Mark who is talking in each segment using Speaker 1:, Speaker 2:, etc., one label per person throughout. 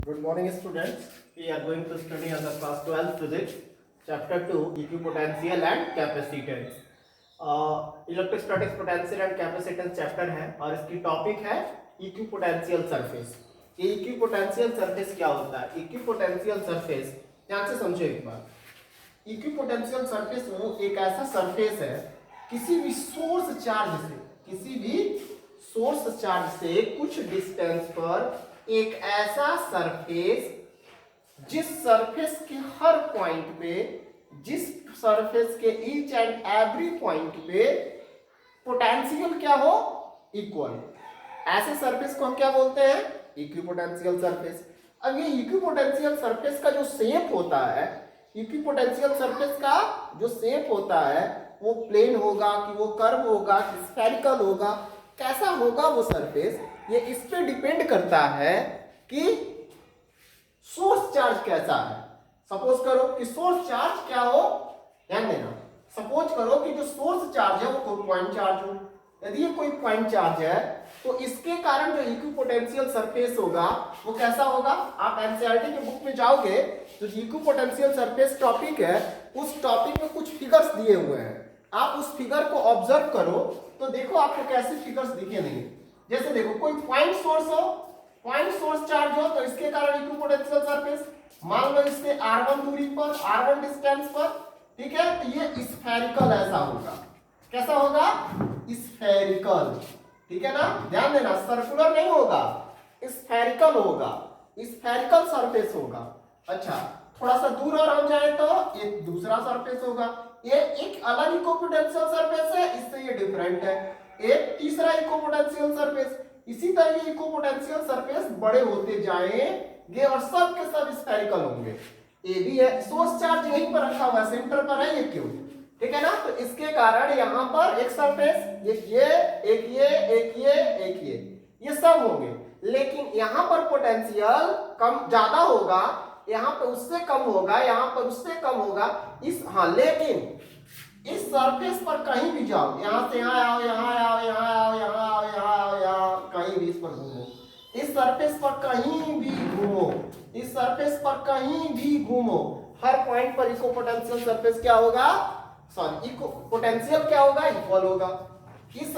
Speaker 1: Good morning, students. We are going to study on the class 12 physics, chapter 2, equipotential and capacitance. Electrostatics potential and capacitance chapter है और इसकी topic है equipotential surface. ये equipotential surface क्या होता है? Equipotential surface ध्यान से समझो एक बार। इक्विपोटेंशियल सरफेस वो एक ऐसा सरफेस है किसी भी सोर्स चार्ज से कुछ डिस्टेंस पर एक ऐसा सरफेस जिस सरफेस के हर पॉइंट पे, जिस सरफेस के ईच एंड एवरी पॉइंट पे पोटेंशियल क्या हो, इक्वल। ऐसे सरफेस को हम क्या बोलते हैं? Equipotential surface. अब ये इक्विपोटेंशियल सरफेस का जो शेप होता है, इक्विपोटेंशियल सरफेस का जो शेप होता है वो प्लेन होगा कि वो कर्व होगा कि स्फेरिकल होगा, कैसा होगा वो सरफेस, ये इस पे डिपेंड करता है कि सोर्स चार्ज कैसा है। सपोज करो कि सोर्स चार्ज क्या हो, ध्यान देना। सपोज करो कि जो सोर्स चार्ज है वो कोई पॉइंट चार्ज हो। यदि ये कोई पॉइंट चार्ज है तो इसके कारण जो इक्विपोटेंशियल सरफेस होगा वो कैसा होगा? आप एनसीईआरटी के बुक में जाओगे तो इक्विपोटेंशियल सरफेस टॉपिक है, उस टॉपिक में कुछ फिगर्स दिए हुए हैं। आप उस फिगर को ऑब्जर्व करो तो देखो आपको कैसे फिगर्स दिखे नहीं। जैसे देखो कोई पॉइंट सोर्स हो, पॉइंट सोर्स चार्ज हो तो इसके कारण इक्विपोटेंशियल सरफेस, मान लो इससे r1 दूरी पर, r1 डिस्टेंस पर, ठीक है, तो ये स्फेरिकल ऐसा होगा। कैसा होगा? स्फेरिकल, ठीक है ना? ध्यान देना, सर्कुलर नहीं होगा, स्फेरिकल होगा, स्फेरिकल सरफेस होगा। अच्छा, थोड़ा सा दूर और हम जाए तो एक दूसरा सरफेस होगा। ये एक अलग इक्विपोटेंशियल सरफेस है, इससे ये डिफरेंट है। एक तीसरा इक्विपोटेंशियल सरफेस, इसी तरह ये इक्विपोटेंशियल सरफेस बड़े होते जाएंगे और सब के सब स्फेरिकल होंगे। ये भी है, सोर्स चार्ज यहीं पर रखा हुआ है, सेंटर पर है, ये क्यों? ठीक है ना? तो इसके कारण यहाँ पर एक सरफेस, एक ये सब होंगे। लेकिन यहाँ पर पोटेंशियल कम ज्यादा होगा, यहाँ पर उससे कम होगा, यहाँ पर उससे कम होगा। लेकिन इस सरफेस पर कहीं भी जाओ, यहां से यहां आओ, यहां आओ, यहां आओ, यहां आओ, यहां आओ, यहां कहीं भी इस पर घूमो, इस सरफेस पर कहीं भी घूमो, इस सरफेस पर कहीं भी घूमो, हर पॉइंट पर इक्विपोटेंशियल सरफेस क्या होगा? सॉरी, पोटेंशियल क्या होगा? इक्वल होगा। इस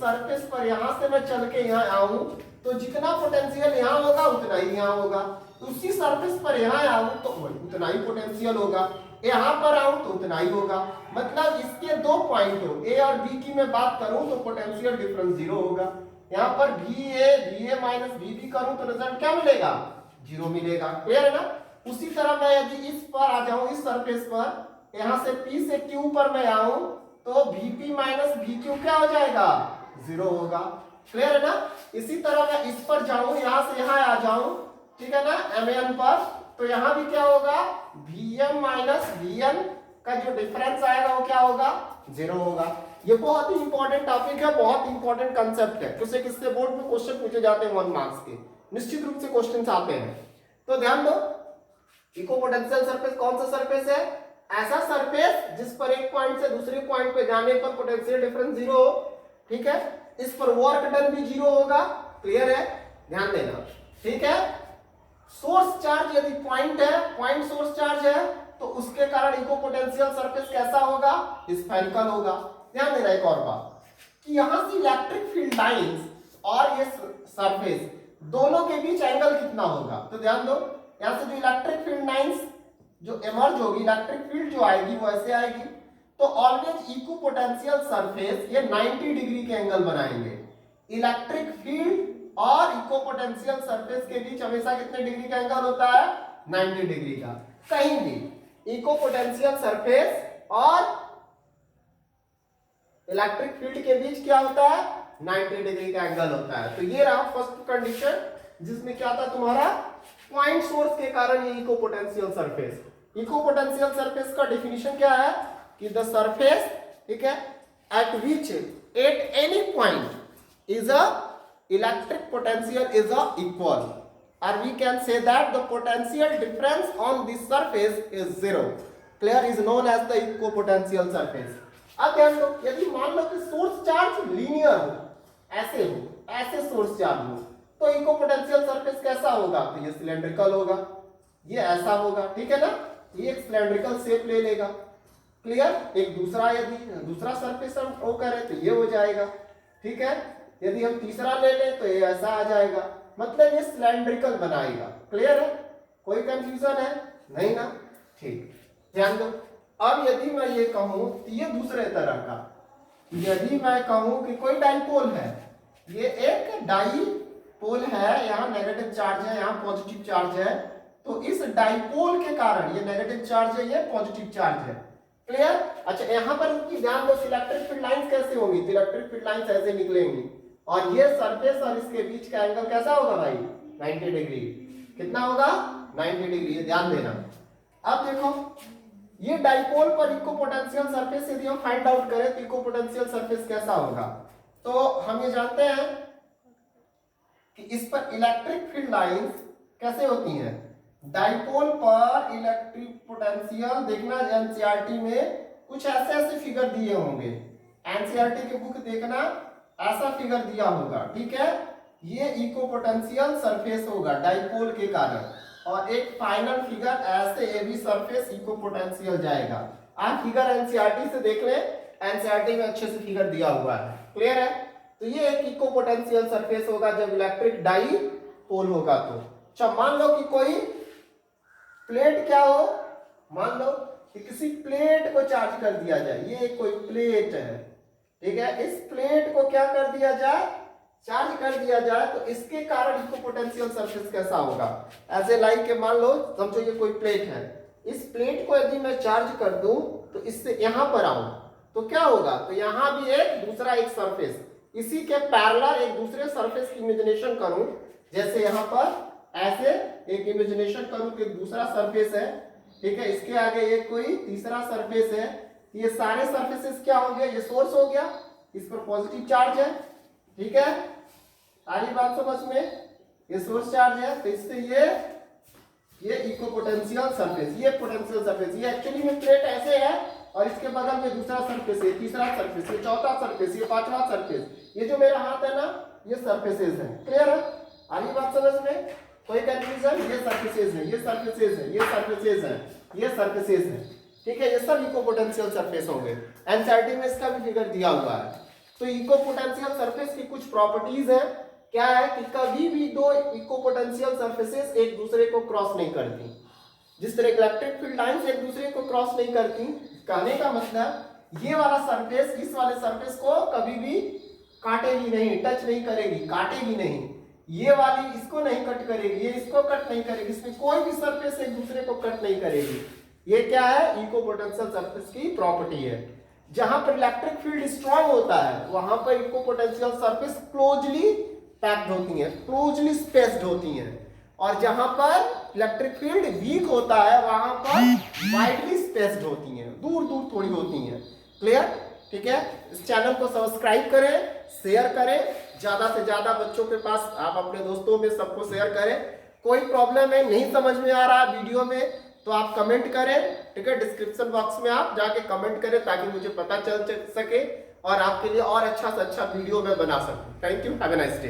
Speaker 1: सरफेस पर यहां से मैं चल के यहां आऊं तो जितना पोटेंशियल यहां होगा उतना ही यहां होगा। उसी सरफेस पर यहां आऊं तो उतना ही पोटेंशियल होगा, यहां पर आऊं तो उतना ही होगा। मतलब इसके दो पॉइंट हो, ए और बी की मैं बात करूं तो पोटेंशियल डिफरेंस जीरो होगा। यहां पर VA माइनस VB करूं तो रिजल्ट क्या मिलेगा? जीरो मिलेगा। क्लियर है ना? उसी तरह मैं यदि इस पर आ जाऊं, इस सरफेस पर, यहां से P से Q पर मैं आऊं तो VP माइनस VQ क्या हो जाएगा? जीरो होगा। क्लियर है ना? इसी तरह मैं इस पर जाऊं, यहां से यहां आ जाऊं, ठीक है ना, MN पर, तो यहां भी क्या होगा? VM माइनस VN का जो डिफरेंस आएगा वो क्या होगा? जीरो होगा। ये बहुत ही इंपॉर्टेंट टॉपिक है, बहुत इंपॉर्टेंट कंसेप्ट है। कुछ किससे बोर्ड में क्वेश्चन पूछे जाते हैं 1 मार्क्स के, निश्चित रूप से क्वेश्चन आते हैं। तो ध्यान दो, इक्विपोटेंशियल सरफेस कौन सा सरफेस है? ऐसा सरफेस जिस पर एक पॉइंट से दूसरे पॉइंट पे जाने पर पोटेंशियल डिफरेंस जीरो हो, ठीक है, इस पर वर्क डन भी जीरो होगा। क्लियर है? ध्यान देना, ठीक है। सोर्स चार्ज यदि पॉइंट है, पॉइंट सोर्स चार्ज है तो उसके कारण इक्विपोटेंशियल सरफेस कैसा होगा? स्फेरिकल होगा। ध्यान देना एक और बात कि यहां से इलेक्ट्रिक फील्ड लाइंस और ये सरफेस दोनों के बीच एंगल कितना होगा? तो ध्यान दो, यहां से जो इलेक्ट्रिक फील्ड लाइंस जो इमर्ज होगी, इलेक्ट्रिक फील्ड जो आएगी वो ऐसे आएगी, तो ऑलवेज इक्विपोटेंशियल सरफेस ये 90 डिग्री के एंगल बनाएंगे। इलेक्ट्रिक फील्ड और इक्विपोटेंशियल सरफेस के बीच हमेशा कितने डिग्री का एंगल होता है? 90 डिग्री का। कहीं भी इक्विपोटेंशियल सरफेस और इलेक्ट्रिक फील्ड के बीच क्या होता है? 90 डिग्री का एंगल होता है। तो ये रहा फर्स्ट कंडीशन, जिसमें क्या था तुम्हारा? पॉइंट सोर्स के कारण ये इक्विपोटेंशियल सरफेस। इक्विपोटेंशियल सरफेस का डेफिनेशन क्या है कि द सरफेस, ठीक है, eight which at any point is a electric potential is equal, or we can say that the potential difference on this surface is zero. Clear? Is known as the equipotential surface. अब ध्यान दो, यदि मान लो कि source charge linear हो, ऐसे source charge हो, तो इक्विपोटेंशियल सरफेस कैसा ऐसा होगा तो ये सिलेंड्रिकल होगा, ये ऐसा होगा, ठीक है ना, ये एक सिलेंड्रिकल शेप ले लेगा। क्लियर। एक दूसरा, यदि दूसरा सरफेस हम ड्रॉ करें तो ये हो जाएगा, ठीक है। यदि हम तीसरा ले लें तो ये ऐसा आ जाएगा, मतलब ये सिलेंड्रिकल बनाएगा। क्लियर है, कोई कंफ्यूजन है नहीं ना, ठीक, ध्यान दो। अब यदि मैं ये कहूं तो ये दूसरे तरह का, यदि मैं कहूं कि कोई डाइपोल है, ये एक डाइपोल है, यहाँ नेगेटिव चार्ज है, यहाँ पॉजिटिव चार्ज है, तो इस डाइपोल के कारण ये नेगेटिव चार्ज है, ये पॉजिटिव चार्ज है। क्लियर। अच्छा, यहाँ पर उनकी ध्यान दो, इलेक्ट्रिक फील्ड लाइंस कैसे होंगी, इलेक्ट्रिक फील्ड लाइंस ऐसे निकलेंगी और ये सरफेस और इसके बीच का एंगल कैसा होगा भाई, 90 डिग्री। कितना होगा, 90 डिग्री, ये ध्यान देना। अब देखो, ये डाइपोल पर इक्विपोटेंशियल सरफेस यदि हम फाइंड आउट करें तो इक्विपोटेंशियल सरफेस कैसा होगा, तो हम ये जानते हैं कि इस पर इलेक्ट्रिक फील्ड लाइंस कैसे होती हैं। डाइपोल पर इलेक्ट्रिक पोटेंशियल देखना, एनसीईआरटी में कुछ ऐसे ऐसे फिगर दिए होंगे, एनसीईआरटी की बुक देखना, ऐसा फिगर दिया होगा, ठीक है। ये इक्विपोटेंशियल सरफेस होगा डाइपोल के कारण, और एक फाइनल फिगर ऐसे ए बी सरफेस इक्विपोटेंशियल जाएगा। आप फिगर एनसीईआरटी से देख लें, एनसीईआरटी में अच्छे से फिगर दिया हुआ है। क्लियर है। तो ये एक इक्विपोटेंशियल सरफेस होगा जब इलेक्ट्रिक डाइपोल होगा। तो अच्छा, मान लो कि कोई प्लेट क्या हो, मान लो कि किसी प्लेट को चार्ज कर दिया जाए, ये कोई प्लेट है, ठीक है, इस प्लेट को क्या कर दिया जाए, चार्ज कर दिया जाए, तो इसके कारण इक्विपोटेंशियल सरफेस कैसा होगा। ऐसे लाइक के मान लो, समझो ये कोई प्लेट है, इस प्लेट को यदि मैं चार्ज कर दूं तो इससे यहां पर आऊं तो क्या होगा, तो यहां भी एक दूसरा एक सरफेस, इसी के पैरेलल एक दूसरे सरफेस की इमेजिनेशन करूं, जैसे यहां पर ऐसे एक इमेजिनेशन करूं कि दूसरा सरफेस है, ठीक है, इसके आगे एक कोई तीसरा सरफेस है, ये सारे सरफेसेस क्या हो गए, ये सोर्स हो गया, इस पर पॉजिटिव चार्ज है, ठीक है, सारी बात समझ में, ये सोर्स चार्ज है, तो इससे ये इक्विपोटेंशियल सरफेस, ये पोटेंशियल सरफेस, ये एक्चुअली में प्लेट ऐसे है और इसके बगल में दूसरा सरफेस है, तीसरा सरफेस, ये चौथा सरफेस, ये पांचवा सरफेस, ये जो मेरा हाथ है ना, ये सरफेसेस है। क्लियर है, आ रही बात समझ में, कोई कंफ्यूजन, ये सरफेसेस है, ये सरफेसेस है, ये सरफेसेस है, ये सरफेसेस है, ठीक है, ये सब इक्विपोटेंशियल सरफेस होंगे। एनसीईआरटी में इसका भी फिगर दिया हुआ है। तो इक्विपोटेंशियल सरफेस की कुछ प्रॉपर्टीज है, क्या है कि कभी भी दो इक्विपोटेंशियल सरफेसेस एक दूसरे को क्रॉस नहीं करती, जिस तरह इलेक्ट्रिक फील्ड लाइंस एक दूसरे को क्रॉस नहीं करती। कहने का मतलब ये वाला सरफेस इस वाले सरफेस को कभी भी काटेगी नहीं, टच नहीं करेगी, काटेगी नहीं, ये वाली इसको नहीं कट करेगी, ये इसको कट नहीं करेगी, इसमें कोई भी सरफेस एक दूसरे को कट नहीं करेगी। ये क्या है, इक्विपोटेंशियल सरफेस की प्रॉपर्टी है। जहां पर इलेक्ट्रिक फील्ड स्ट्रांग होता है वहां पर इक्विपोटेंशियल सरफेस क्लोजली पैक्ड होती हैं, क्लोजली स्पेस्ड होती हैं, और जहां पर इलेक्ट्रिक फील्ड वीक होता है वहां पर वाइडली स्पेस्ड होती हैं, दूर दूर थोड़ी होती हैं। क्लियर, ठीक है। इस चैनल को सब्सक्राइब करें, शेयर करें, ज्यादा से ज्यादा बच्चों के पास आप अपने दोस्तों में सबको शेयर करें। कोई प्रॉब्लम है, नहीं समझ में आ रहा वीडियो में, तो आप कमेंट करें, ठीक है, डिस्क्रिप्शन बॉक्स में आप जाके कमेंट करें ताकि मुझे पता चल सके और आपके लिए और अच्छा से अच्छा वीडियो मैं बना सकूं। Thank you, have a nice day.